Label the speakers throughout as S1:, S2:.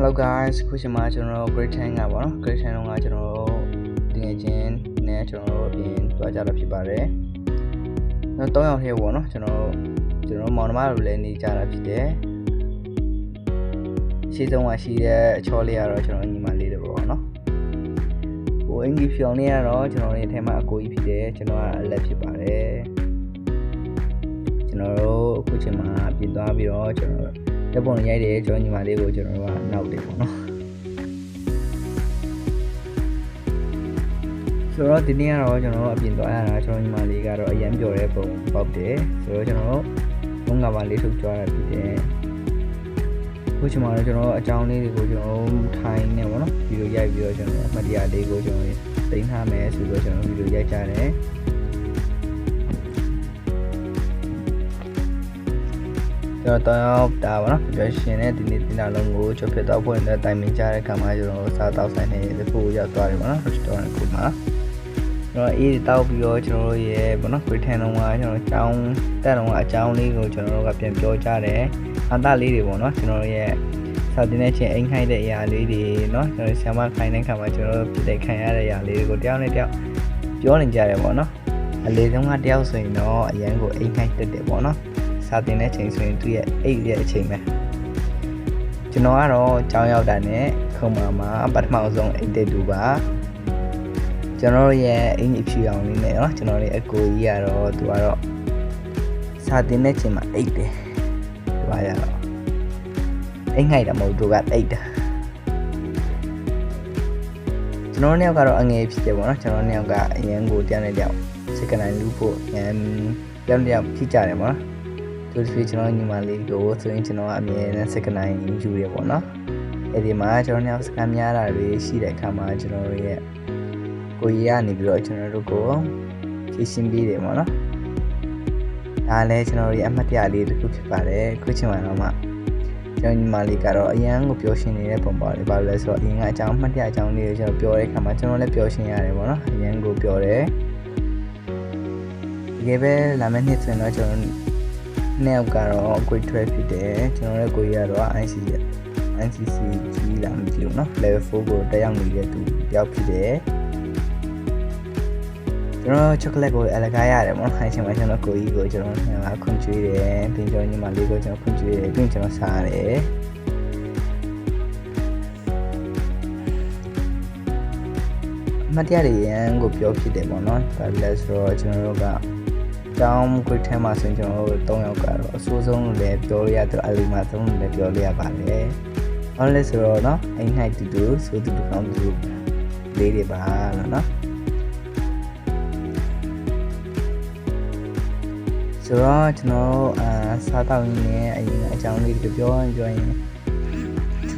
S1: Hello guys ခုချိန်မှာကျွန်တော် Great Time ကပေါ့နော် Great Time ကကျွန်တော်တကယ်ချင်းနဲ့ကျွန်တော်အပြင်သွားကြတာဖြစ်ပါတယ်။နောက်3ယောက်ထဲပေါ့နော်ကျွန်တော်မောင်နှမတို့လည်းနေကြတာဖြစ်တယ်။ရှေ့ဆုံးကရှိတဲ့အချောလေးကတော့ကျွန်တော်ညီမလေးတွေပေါ့နော်။ဟိုအင်္ဂလိပ်ဖြောင်းလေးကတော့ကျွန်တော်ရဲ့အထက်မှာအကိုကြီးဖြစ်တယ်ကျွန်တော်ကအလက်ဖြစ်ပါတယ်။ကျွန်တော်တို့အခုချိန်မှာပြင်သွားပြီးတော့ကျွန်တော်တက်ပုံရိုက်တယ်ကျွန်တော်ညီမလေးကိုကျွန်တော်ကနောက်တယ်ပေါ့နော်ဆိုတော့ဒီနေ့ကတော့ကျွန်တော်အပြင်သွားရတာကျွန်တော်ညီမလေးကတော့အရန်ပျော်တဲ့ပုံပေါက်တယ်ဆိုတော့ကျွန်တော်ဘုံကပါလေးထုတ်ကြရတာဖြစ်တယ်ခုချိန်မှာတော့ကျွန်တော်အကြောင်းလေးတွေကိုကျွန်တော်ထိုင်နေပေါ့နော်ဗီဒီယိုရိုက်ပြီးတော့ကျွန်တော်အမှတ်တရလေးကိုကျွန်တော်သိမ်းထားမယ်ဆိုတော့ကျွန်တော်ဗီဒီယိုရိုက်ကြတယ်ကျွန်တော်တော့တာပါနော်ပြောရှင်နဲ့ဒီနေ့ဒီနာလုံးကိုချုပ်ဖြစ်တော့ဖွင့်တဲ့တိုင်မင်ကြတဲ့ခါမှာကျွန်တော်စားတောက်ဆိုင်နေဒီဖို့ရောက်သွားတယ်ပေါ့နော် restaurant ကိုမှာကျွန်တော်အေးတောက်ပြီးတော့ကျွန်တော်ရဲ့ပေါ့နော် Great Time လုံးကကျွန်တော်အကြောင်းတက်တော့အကြောင်းလေးကိုကျွန်တော်တို့ကပြန်ပြောကြတယ်အတားလေးတွေပေါ့နော်ကျွန်တော်ရဲ့စာတင်တဲ့ချင်းအိမ်ခိုင်းတဲ့အရာလေးတွေနော်ကျွန်တော်ဆရာမခိုင်းတဲ့ခါမှာကျွန်တော်ပြတဲ့ခံရတဲ့အရာလေးတွေကိုတယောက်နဲ့တယောက်ပြောနေကြတယ်ပေါ့နော်အလေးဆုံးကတယောက်ဆိုရင်တော့အရန်ကိုအိမ်ခိုင်းတက်တယ်ပေါ့နော်စာတင်တဲ့ချိန်ဆိုရင်သူ့ရဲ့အိတ်ရဲ့အချိန်ပဲကျွန်တော်ကတော့ကြောင်းရောက်တာနဲ့ခုံမှာပထမဆုံးအိတ်တဲ့သူပါကျွန်တော်ရဲ့အင်ကြီးဖြူအောင်လေးနဲ့နော်ကျွန်တော်ရဲ့အကိုကြီးကတော့သူကတော့စာတင်တဲ့ချိန်မှာအိတ်တယ်သူကရတော့အိတ်ငိုက်တာမဟုတ်သူကအိတ်တာကျွန်တော်နှစ်ယောက်ကတော့အငယ်ဖြစ်တယ်ပေါ့နော်ကျွန်တော်နှစ်ယောက်ကအရင်ကိုတရားနဲ့တယောက်စကနိုင်လူဖို့တယောက်ဖြစ်ကြတယ်ပေါ့နော်သူတို့ကျွန်တော်ညီမလေးကိုဆိုရင်ကျွန်တော်အမြဲတမ်းစကနိုင်ယူရပေါ့နော်အဲ့ဒီမှာကျွန်တော်နောက်စကန်များတာတွေရှိတဲ့အခါမှာကျွန်တော်ရဲ့ကိုကြီးကနေပြီးတော့ကျွန်တော်တို့ကိုဖြည့်ရှင်းပေးတယ်ပေါ့နော်ဒါလည်းကျွန်တော်ရဲ့အမှတ်တရလေးတစ်ခုဖြစ်ပါတယ်ခုချိန်မှာတော့မှကျွန်တော်ညီမလေးကတော့အရန်ကိုပျော်ရွှင်နေတဲ့ပုံပေါ်လေးပါလို့လဲဆိုတော့အရင်ကအကြောင်းအမှတ်တရအကြောင်းလေးကိုကျွန်တော်ပြောတဲ့အခါမှာကျွန်တော်လည်းပျော်ရွှင်ရတယ်ပေါ့နော်အရန်ကိုပျော်တယ်ဒီကပဲလာမယ့်နှစ်ဆိုရင်တော့ကျွန်တော်နှစ်ယောက်ကတော့ Great 12ဖြစ်တယ်ကျွန်တော်ရဲ့ကိုကြီးကတော့ ICC ကြီးလာမကြည့်ဘူးเนาะ level 4ကိုတက်ရောက်နေတဲ့သူတယောက်ဖြစ်တယ်ကျွန်တော် chocolate ကိုအလကားရတယ်ပေါ့ခိုင်းချင်မှကျွန်တော်ကိုကြီးကိုကျွန်တော်ခွန်ချွေးတယ်ပြီးကျွန်တော်ညီမလေးကိုကျွန်တော်ခွန်ချွေးတယ်ပြီးကျွန်တော်စားတယ်မတရားရန်ကိုပြောဖြစ်တယ်ပေါ့เนาะဒါလည်းဆိုတော့ကျွန်တော်တို့ကကျောင်းခွေထဲမှာဆိုရင်ကျွန်တော်တို့3ယောက်ကတော့အဆိုးဆုံးလည်းပြောရတော့အလီမာဆုံးလည်းပြောရပါတယ်။ဘာလဲဆိုတော့เนาะအိမ်၌တူဆိုတူကောင်းတူလေးတွေပါလို့เนาะဆိုတော့ကျွန်တော်စားတောက်ရင်းနဲ့အရင်အကြောင်းလေးတွေပြောရင်ကျွန်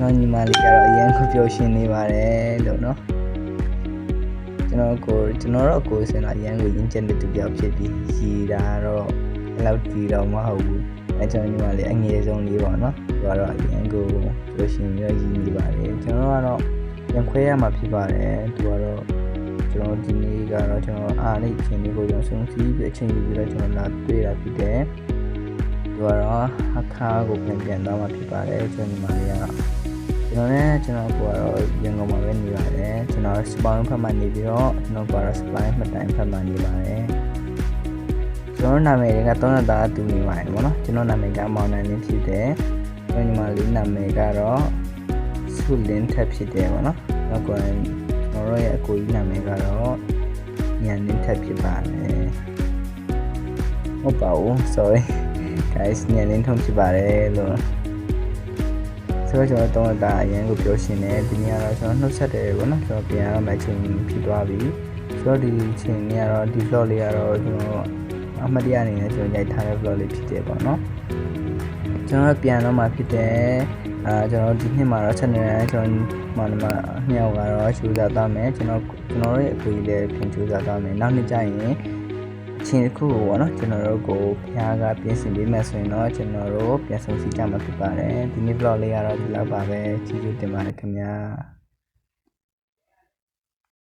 S1: တော်ညီမလေးကတော့အရင်ကပြောရှင်းနေပါတယ်လို့เนาะကျွန်တော်တို့အကိုစင်လာရန်ကိုရင်းချက်တဲ့သူပြောက်ဖြစ်ပြီးရီတာတော့အဲ့လောက်ဒီတော့မဟုတ်ဘူးအဲကျွန်တော်ညီမလေးအငယ်ဆုံးလေးပေါ့နော်သူကတော့အရင်ကိုလို့ရှင်ပြီးတော့ရင်းနေပါတယ်ကျွန်တော်ကတော့ပြန်ခွဲရမှာဖြစ်ပါတယ်သူကတော့ကျွန်တော်ဒီနေ့ကတော့ကျွန်တော်အားနဲ့အချိန်လေးကိုကျွန်တော်ဆုံးစီးပြီးအချိန်ယူပြီးတော့ကျွန်တော်လာတွေ့တာဖြစ်တယ်သူကတော့အခါကိုပြန်သွားမှာဖြစ်ပါတယ်ကျွန်တော်ညီမလေးကကျွန်တော်ကတော့ရန်ကုန်မှာပဲနေပါတယ်ကျွန်တော် spawn ဖက်မှာနေပြီးတော့ကျွန်တော်ကတော့ supply မှတ်တိုင်ဖက်မှာနေပါတယ်ကျွန်တော်နာမည်က3သားတူနေပါတယ်ပေါ့နော်ကျွန်တော်နာမည်ကမောင်နိုင်လင်းဖြစ်တယ်ကျွန်တော်ညီမလေးနာမည်ကတော့ဆုလင်းထက်ဖြစ်တယ်ပေါ့နော်နောက်ကကျွန်တော်ရဲ့အကိုကြီးနာမည်ကတော့ညံလင်းထက်ဖြစ်ပါတယ်ဟုတ်ပါဘူး sorry guys ညံလင်းထုံးဖြစ်ပါတယ်လို့ဆိုတော့ကျွန်တော်တော့အရင်ကိုပြောရှင်တယ်ဒီနေ့ကတော့ကျွန်တော်နှုတ်ဆက်တယ်ပေါ့နော်ကျွန်တော်ပြန်ရမယ့်ချိန်ဖြစ်သွားပြီဆိုတော့ဒီချိန်นี้ကတော့ဒီ vlog လေးကတော့ကျွန်တော်အမှတ်တရအနေနဲ့ကျွန်တော်ရိုက်ထားတဲ့ vlog လေးဖြစ်တယ်ပေါ့နော်ကျွန်တော်ပြန်တော့မှဖြစ်တယ်ကျွန်တော်ဒီနှစ်မှာတော့ချက်နေတယ်ကျွန်တော်မနမနှစ်ယောက်ကတော့ရှူစားသွားမယ်ကျွန်တော်ရဲ့အကူကြီးလည်းပြင်ရှူစားသွားမယ်နောက်နေ့ကျရင်ချင်းတစ်ခုပေါ့နော်ကျွန်တော်တို့ကိုဖျားကပြင်ဆင်ပေးမယ်ဆိုရင်တော့ကျွန်တော်တို့ပြန်ဆောင်စီကြမှာဖြစ်ပါတယ်ဒီနေ့ vlog လေးကတော့ဒီလောက်ပါပဲကျေးဇူးတင်ပါတယ်ခင်ဗျာ